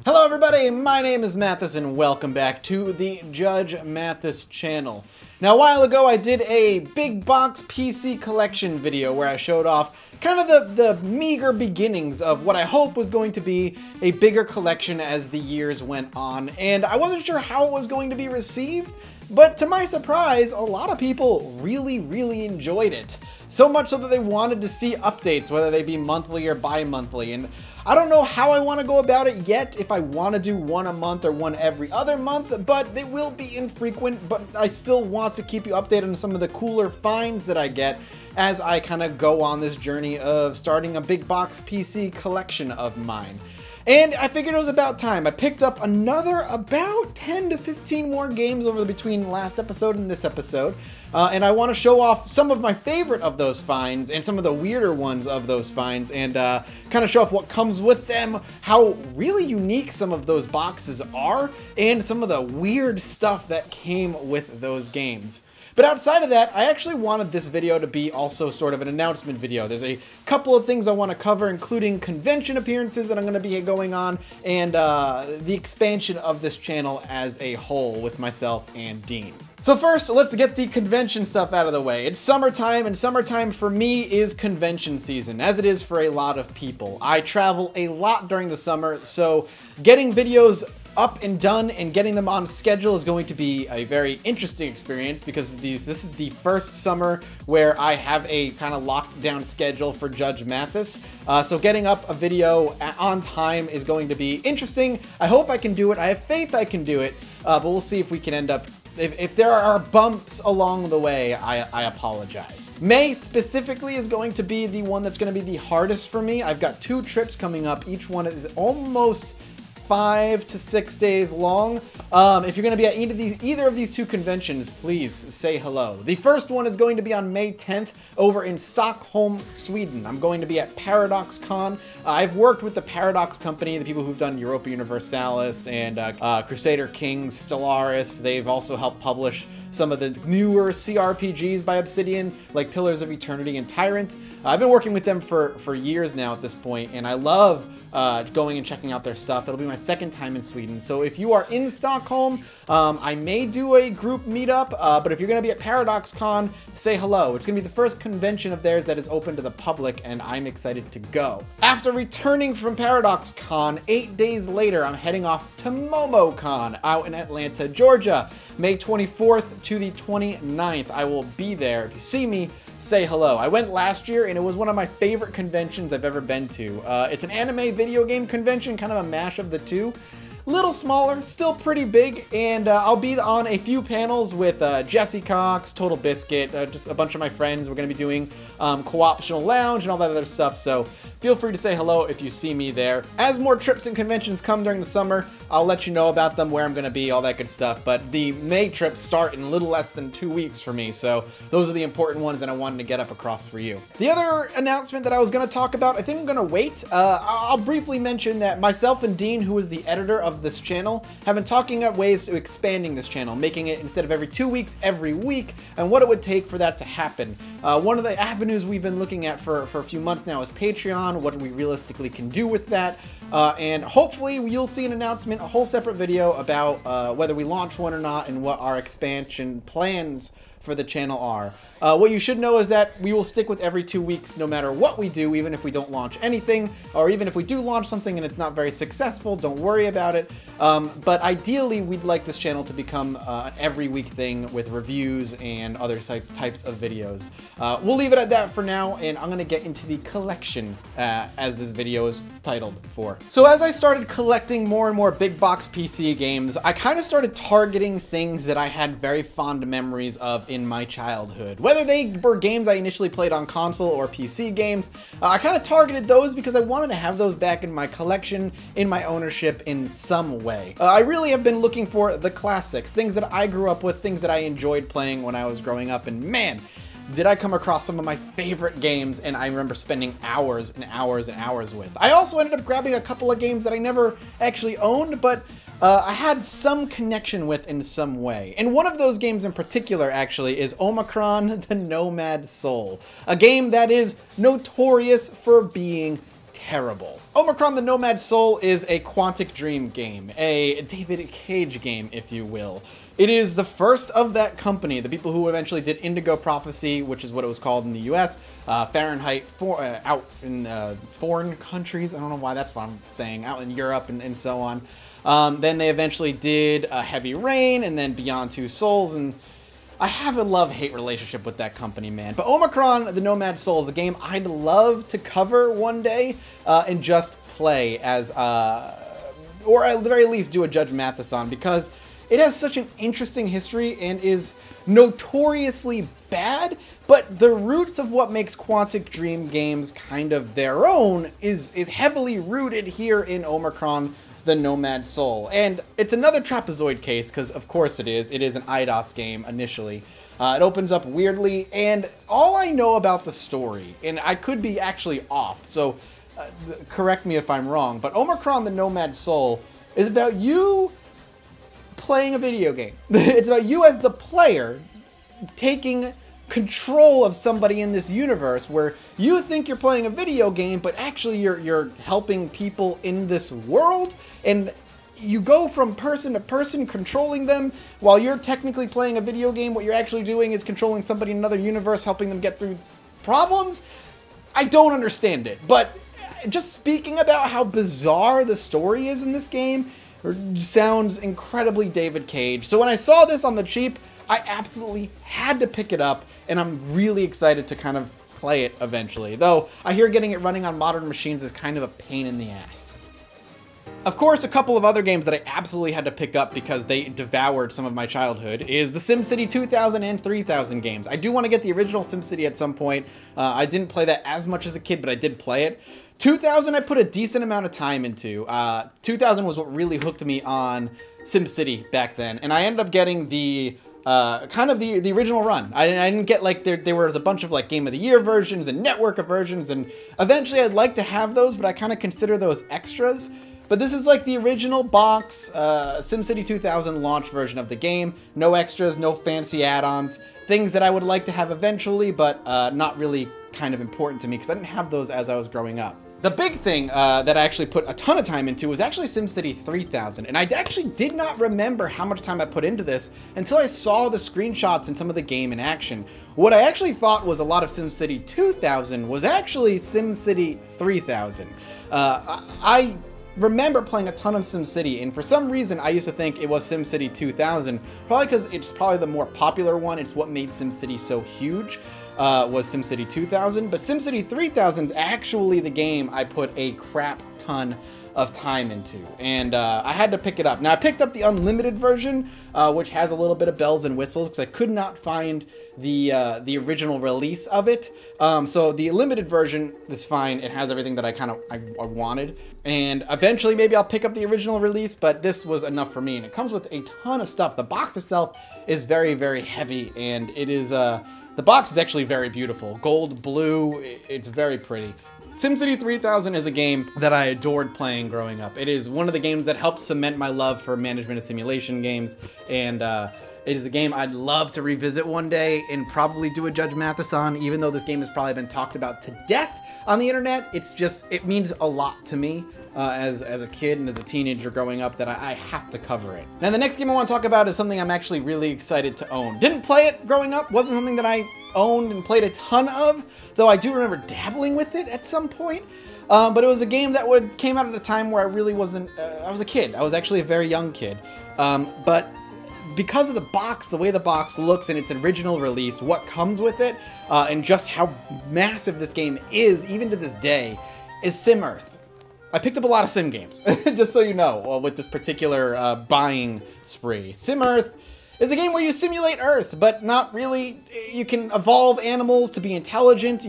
Hello everybody, my name is Mathis and welcome back to the Judge Mathis channel. Now a while ago I did a big box PC collection video where I showed off kind of the meager beginnings of what I hope was going to be a bigger collection as the years went on, and I wasn't sure how it was going to be received, but to my surprise, a lot of people really enjoyed it. So much so that they wanted to see updates, whether they be monthly or bi-monthly, and I don't know how I want to go about it yet, if I want to do one a month or one every other month, but they will be infrequent, but I still want to keep you updated on some of the cooler finds that I get as I kind of go on this journey of starting a big box PC collection of mine. And I figured it was about time. I picked up another about 10 to 15 more games over between last episode and this episode. And I want to show off some of my favorite of those finds and some of the weirder ones of those finds and kind of show off what comes with them, how really unique some of those boxes are, and some of the weird stuff that came with those games. But outside of that, I actually wanted this video to be also sort of an announcement video. There's a couple of things I want to cover, including convention appearances that I'm going to be going on, and the expansion of this channel as a whole with myself and Dean. So first, let's get the convention stuff out of the way. It's summertime, and summertime for me is convention season, as it is for a lot of people. I travel a lot during the summer, so getting videos up and done and getting them on schedule is going to be a very interesting experience because this is the first summer where I have a kind of locked down schedule for Judge Mathis. So getting up a video on time is going to be interesting. I hope I can do it. I have faith I can do it, but we'll see if we can end up. If there are bumps along the way, I apologize. May specifically is going to be the one that's going to be the hardest for me. I've got 2 trips coming up. Each one is almost 5 to 6 days long. If you're going to be at either of these 2 conventions, please say hello. The first one is going to be on May 10th over in Stockholm, Sweden. I'm going to be at Paradox Con. I've worked with the Paradox company, the people who've done Europa Universalis and Crusader Kings, Stellaris. They've also helped publish some of the newer CRPGs by Obsidian, like Pillars of Eternity and Tyrant. I've been working with them for years now at this point, and I love going and checking out their stuff. It'll be my second time in Sweden. So if you are in Stockholm, I may do a group meetup, but if you're going to be at Paradox Con, say hello. It's going to be the first convention of theirs that is open to the public, and I'm excited to go. After returning from Paradox Con, 8 days later, I'm heading off to MomoCon out in Atlanta, Georgia. May 24th to the 29th. I will be there. If you see me, say hello. I went last year and it was one of my favorite conventions I've ever been to. It's an anime video game convention, kind of a mash of the two. Little smaller, still pretty big, and I'll be on a few panels with Jesse Cox, Total Biscuit, just a bunch of my friends. We're going to be doing Co-optional Lounge and all that other stuff, so feel free to say hello if you see me there. As more trips and conventions come during the summer, I'll let you know about them, where I'm going to be, all that good stuff, but the May trips start in a little less than 2 weeks for me, so those are the important ones that I wanted to get up across for you. The other announcement that I was going to talk about, I think I'm going to wait. I'll briefly mention that myself and Dean, who is the editor of this channel, have been talking about ways to expanding this channel, making it instead of every 2 weeks, every week, and what it would take for that to happen. One of the avenues we've been looking at for a few months now is Patreon, what we realistically can do with that, and hopefully you'll see an announcement, a whole separate video about whether we launch one or not and what our expansion plans for the channel are. What you should know is that we will stick with every 2 weeks no matter what we do, even if we don't launch anything, or even if we do launch something and it's not very successful, don't worry about it. But ideally, we'd like this channel to become an every week thing with reviews and other types of videos. We'll leave it at that for now, and I'm going to get into the collection as this video is titled for. So as I started collecting more and more big box PC games, I kind of started targeting things that I had very fond memories of in my childhood. Whether they were games I initially played on console or PC games, I kind of targeted those because I wanted to have those back in my collection, in my ownership in some way. I really have been looking for the classics, things that I grew up with, things that I enjoyed playing when I was growing up, and man, did I come across some of my favorite games, and I remember spending hours and hours and hours with. I also ended up grabbing a couple of games that I never actually owned, but I had some connection with in some way. And one of those games in particular, actually, is Omicron, the Nomad Soul. A game that is notorious for being terrible. Omicron the Nomad Soul is a Quantic Dream game, a David Cage game, if you will. It is the first of that company, the people who eventually did Indigo Prophecy, which is what it was called in the US, Fahrenheit, out in foreign countries, I don't know why that's what I'm saying, out in Europe and so on. Then they eventually did Heavy Rain, and then Beyond Two Souls, and I have a love-hate relationship with that company, man. But Omicron the Nomad Soul is a game I'd love to cover one day and just play as, or at the very least do a Judge Mathis on, because it has such an interesting history and is notoriously bad, but the roots of what makes Quantic Dream games kind of their own is heavily rooted here in Omicron the Nomad Soul. And it's another trapezoid case, because of course it is. It is an IDOS game initially. It opens up weirdly, and all I know about the story, and I could be actually off, so correct me if I'm wrong, but Omicron the Nomad Soul is about you playing a video game. It's about you as the player taking control of somebody in this universe where you think you're playing a video game, but actually you're helping people in this world, and you go from person to person controlling them while you're technically playing a video game. What you're actually doing is controlling somebody in another universe, helping them get through problems. I don't understand it, but just speaking about how bizarre the story is in this game sounds incredibly David Cage. So when I saw this on the cheap, I absolutely had to pick it up, and I'm really excited to kind of play it eventually. Though I hear getting it running on modern machines is kind of a pain in the ass. Of course, a couple of other games that I absolutely had to pick up because they devoured some of my childhood is the SimCity 2000 and 3000 games. I do want to get the original SimCity at some point. I didn't play that as much as a kid, but I did play it. 2000 I put a decent amount of time into. 2000 was what really hooked me on SimCity back then, and I ended up getting the kind of the original run. I didn't get, like, there was a bunch of like Game of the Year versions and network versions, and eventually I'd like to have those, but I kind of consider those extras. But this is like the original box SimCity 2000 launch version of the game. No extras, no fancy add-ons, things that I would like to have eventually, but not really kind of important to me because I didn't have those as I was growing up. The big thing that I actually put a ton of time into was actually SimCity 3000, and I actually did not remember how much time I put into this until I saw the screenshots and some of the game in action. What I actually thought was a lot of SimCity 2000 was actually SimCity 3000. I remember playing a ton of SimCity, and for some reason I used to think it was SimCity 2000, probably because it's probably the more popular one. It's what made SimCity so huge. Was SimCity 2000, but SimCity 3000 is actually the game I put a crap ton of time into, and I had to pick it up. Now, I picked up the unlimited version, which has a little bit of bells and whistles, because I could not find the original release of it. So the limited version is fine. It has everything that I wanted, and eventually maybe I'll pick up the original release, but this was enough for me, and it comes with a ton of stuff. The box itself is very, very heavy, and it is the box is actually very beautiful. Gold, blue, it's very pretty. SimCity 3000 is a game that I adored playing growing up. It is one of the games that helped cement my love for management and simulation games, and it is a game I'd love to revisit one day and probably do a Judge Mathis on, even though this game has probably been talked about to death on the internet. It means a lot to me as a kid and as a teenager growing up that I have to cover it. Now, the next game I want to talk about is something I'm actually really excited to own. Didn't play it growing up, wasn't something that I owned and played a ton of, though I do remember dabbling with it at some point. But it was a game that came out at a time where I really wasn't, I was a kid. I was actually a very young kid. But because of the box, the way the box looks and its original release, what comes with it, and just how massive this game is, even to this day, is SimEarth. I picked up a lot of sim games, just so you know, with this particular buying spree. SimEarth is a game where you simulate Earth, but not really. You can evolve animals to be intelligent.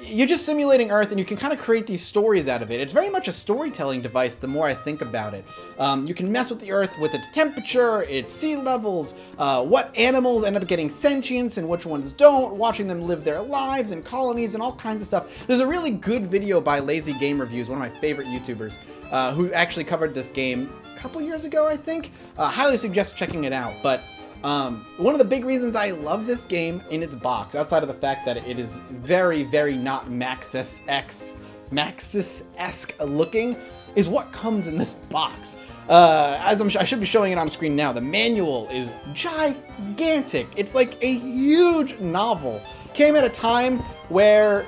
You're just simulating Earth, and you can kind of create these stories out of it. It's very much a storytelling device the more I think about it. You can mess with the Earth with its temperature, its sea levels, what animals end up getting sentience and which ones don't, watching them live their lives in colonies and all kinds of stuff. There's a really good video by Lazy Game Reviews, one of my favorite YouTubers, who actually covered this game a couple years ago, I think. Highly suggest checking it out. But one of the big reasons I love this game in its box, outside of the fact that it is very, very not Maxis X Maxis-esque looking is what comes in this box. I should be showing it on screen now, the manual is gigantic. It's like a huge novel. Came at a time where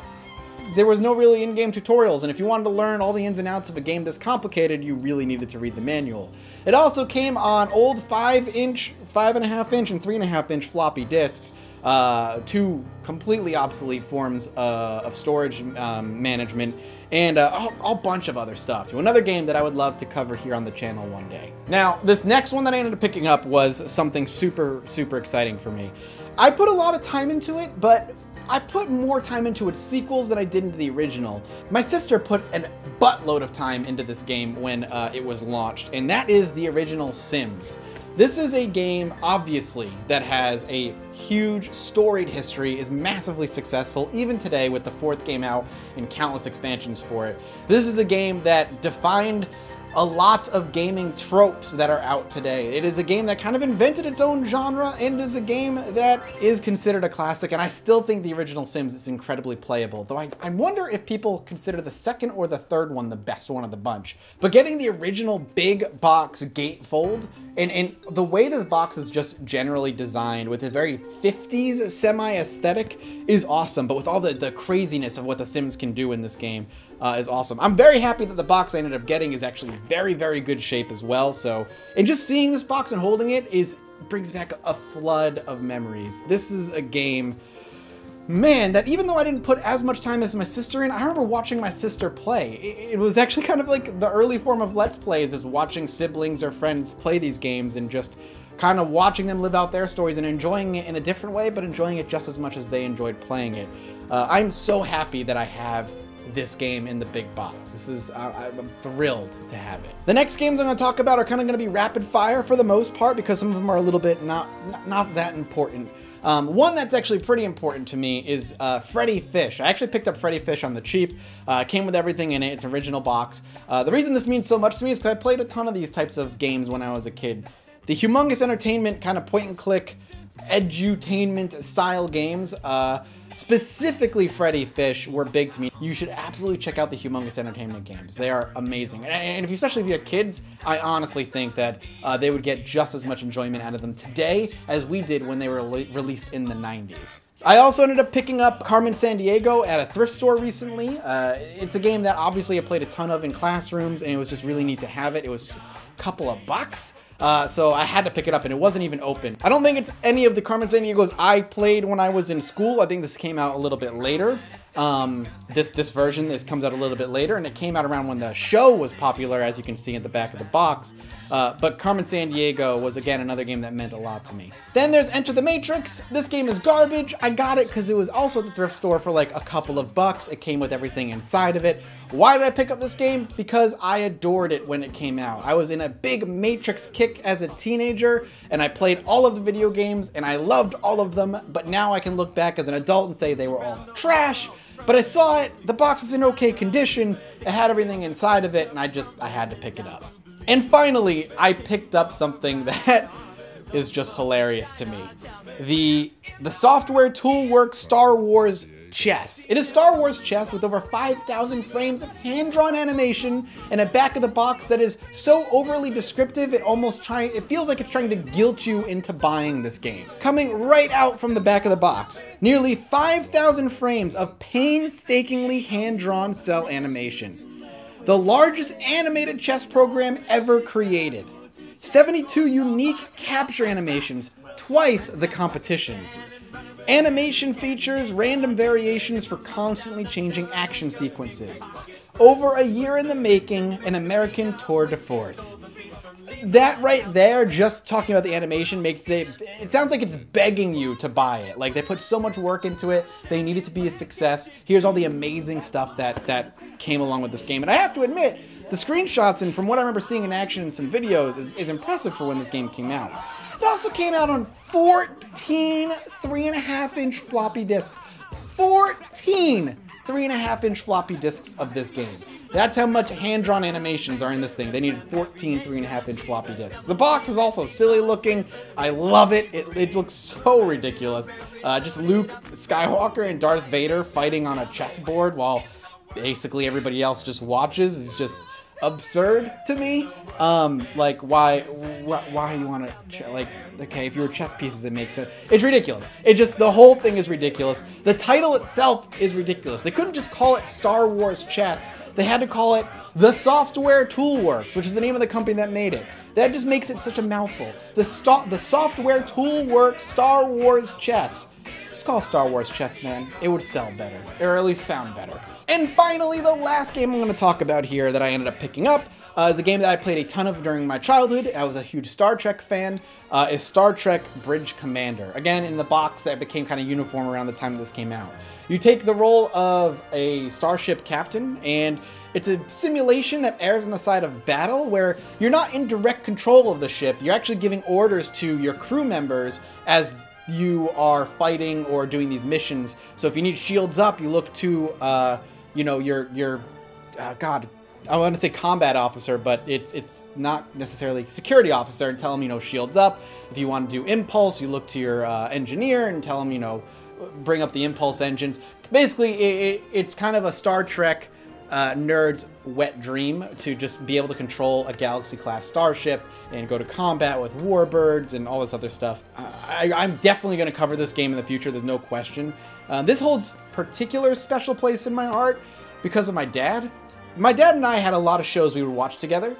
there was no really in-game tutorials, and if you wanted to learn all the ins and outs of a game this complicated, you really needed to read the manual. It also came on old 5-inch, 5.5-inch, and 3.5-inch floppy disks, two completely obsolete forms of storage management, and a bunch of other stuff. So another game that I would love to cover here on the channel one day. Now, this next one that I ended up picking up was something super, super exciting for me. I put a lot of time into it, but I put more time into its sequels than I did into the original. My sister put a buttload of time into this game when it was launched, and that is the original Sims. This is a game, obviously, that has a huge storied history, is massively successful, even today with the 4th game out and countless expansions for it. This is a game that defined a lot of gaming tropes that are out today. It is a game that kind of invented its own genre, and it is a game that is considered a classic, and I still think the original Sims is incredibly playable, though I wonder if people consider the 2nd or the 3rd one the best one of the bunch. But getting the original big box gatefold, and the way this box is just generally designed with a very 50s semi-aesthetic is awesome, but with all the craziness of what the Sims can do in this game, is awesome. I'm very happy that the box I ended up getting is actually very, very good shape as well. So, and just seeing this box and holding it brings back a flood of memories. This is a game, man, that even though I didn't put as much time as my sister in, I remember watching my sister play. It was actually kind of like the early form of Let's Plays, is watching siblings or friends play these games and just kind of watching them live out their stories and enjoying it in a different way, but enjoying it just as much as they enjoyed playing it. I'm so happy that I have this game in the big box. This is, I'm thrilled to have it. The next games I'm going to talk about are kind of going to be rapid fire for the most part, because some of them are a little bit not that important. One that's actually pretty important to me is Freddy Fish. I actually picked up Freddy Fish on the cheap. Came with everything in it. It's an original box. The reason this means so much to me is because I played a ton of these types of games when I was a kid. The humongous entertainment kind of point and click edutainment style games, specifically Freddy Fish, were big to me. You should absolutely check out the Humongous Entertainment games. They are amazing. And especially if you have kids, I honestly think that they would get just as much enjoyment out of them today as we did when they were released in the 90s. I also ended up picking up Carmen Sandiego at a thrift store recently. It's a game that obviously I played a ton of in classrooms, and it was just really neat to have it. It was a couple of bucks. So I had to pick it up, and it wasn't even open. I don't think it's any of the Carmen Sandiegos I played when I was in school. I think this came out a little bit later. This version comes out a little bit later, and it came out around when the show was popular, as you can see at the back of the box. But Carmen Sandiego was, again, another game that meant a lot to me. Then there's Enter the Matrix. This game is garbage. I got it because it was also at the thrift store for like a couple of bucks. It came with everything inside of it. Why did I pick up this game? Because I adored it when it came out. I was in a big Matrix kick as a teenager, and I played all of the video games, and I loved all of them, but now I can look back as an adult and say they were all trash. But I saw it, the box is in okay condition, it had everything inside of it, and I had to pick it up. And finally, I picked up something that is just hilarious to me. The software toolwork Star Wars chess. It is Star Wars chess with over 5,000 frames of hand-drawn animation and a back of the box that is so overly descriptive it feels like it's trying to guilt you into buying this game. Coming right out from the back of the box, nearly 5,000 frames of painstakingly hand-drawn cell animation. The largest animated chess program ever created. 72 unique capture animations, twice the competition's. Animation features random variations for constantly changing action sequences. Over a year in the making, an American tour de force. That right there, just talking about the animation, it sounds like it's begging you to buy it. Like, they put so much work into it, they need it to be a success. Here's all the amazing stuff that came along with this game. And I have to admit, the screenshots, and from what I remember seeing in action in some videos, is impressive for when this game came out. It also came out on 14 3.5-inch floppy disks. 14 3.5-inch floppy disks of this game. That's how much hand-drawn animations are in this thing. They needed 14 3.5-inch floppy disks. The box is also silly looking. I love it. It looks so ridiculous. Just Luke Skywalker and Darth Vader fighting on a chessboard while basically everybody else just watches is just absurd to me. Like why you want to like, okay, if you were chess pieces it makes sense. It's ridiculous. It just, the whole thing is ridiculous. The title itself is ridiculous. They couldn't just call it Star Wars Chess. They had to call it The Software Toolworks, which is the name of the company that made it. That just makes it such a mouthful. The Software Toolworks Star Wars Chess. Just call it Star Wars Chess, man. It would sell better, or at least sound better. And finally, the last game I'm going to talk about here that I ended up picking up is a game that I played a ton of during my childhood. I was a huge Star Trek fan. Is Star Trek Bridge Commander. Again, in the box that became kind of uniform around the time this came out. You take the role of a starship captain, and it's a simulation that airs on the side of battle where you're not in direct control of the ship. You're actually giving orders to your crew members as you are fighting or doing these missions. So if you need shields up, you look to, you know, your God, I want to say combat officer, but it's not necessarily security officer, and tell them, you know, shields up. If you want to do impulse, you look to your engineer and tell them, you know, bring up the impulse engines. Basically, it's kind of a Star Trek nerd's wet dream to just be able to control a Galaxy-class starship and go to combat with warbirds and all this other stuff. I'm definitely going to cover this game in the future, there's no question. This holds particular special place in my heart because of my dad. My dad and I had a lot of shows we would watch together.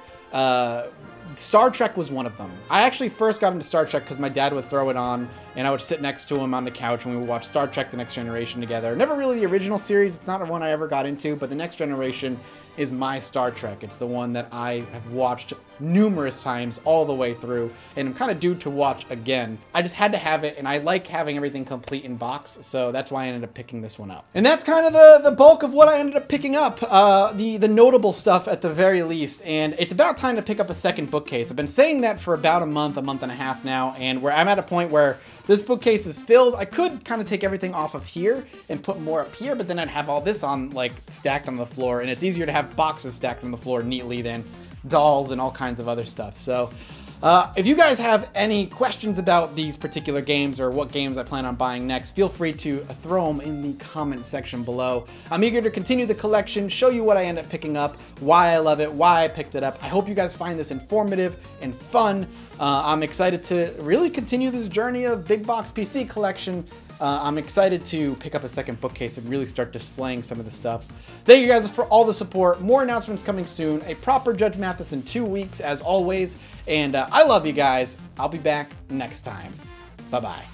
Star Trek was one of them. I actually first got into Star Trek because my dad would throw it on, and I would sit next to him on the couch and we would watch Star Trek The Next Generation together. Never really the original series, it's not one I ever got into, but The Next Generation is my Star Trek. It's the one that I have watched numerous times all the way through, and I'm kind of due to watch again. I just had to have it, and I like having everything complete in box, so that's why I ended up picking this one up. And that's kind of the bulk of what I ended up picking up, the notable stuff at the very least, and it's about time to pick up a second bookcase. I've been saying that for about a month and a half now, and where I'm at a point where this bookcase is filled. I could kind of take everything off of here and put more up here, but then I'd have all this on, like, stacked on the floor, and it's easier to have boxes stacked on the floor neatly than dolls and all kinds of other stuff. So if you guys have any questions about these particular games or what games I plan on buying next, feel free to throw them in the comment section below. I'm eager to continue the collection, show you what I end up picking up, why I love it, why I picked it up. I hope you guys find this informative and fun. I'm excited to really continue this journey of big box PC collection. I'm excited to pick up a second bookcase and really start displaying some of the stuff. Thank you guys for all the support. More announcements coming soon. A proper Judge Mathis in 2 weeks, as always. And I love you guys. I'll be back next time. Bye-bye.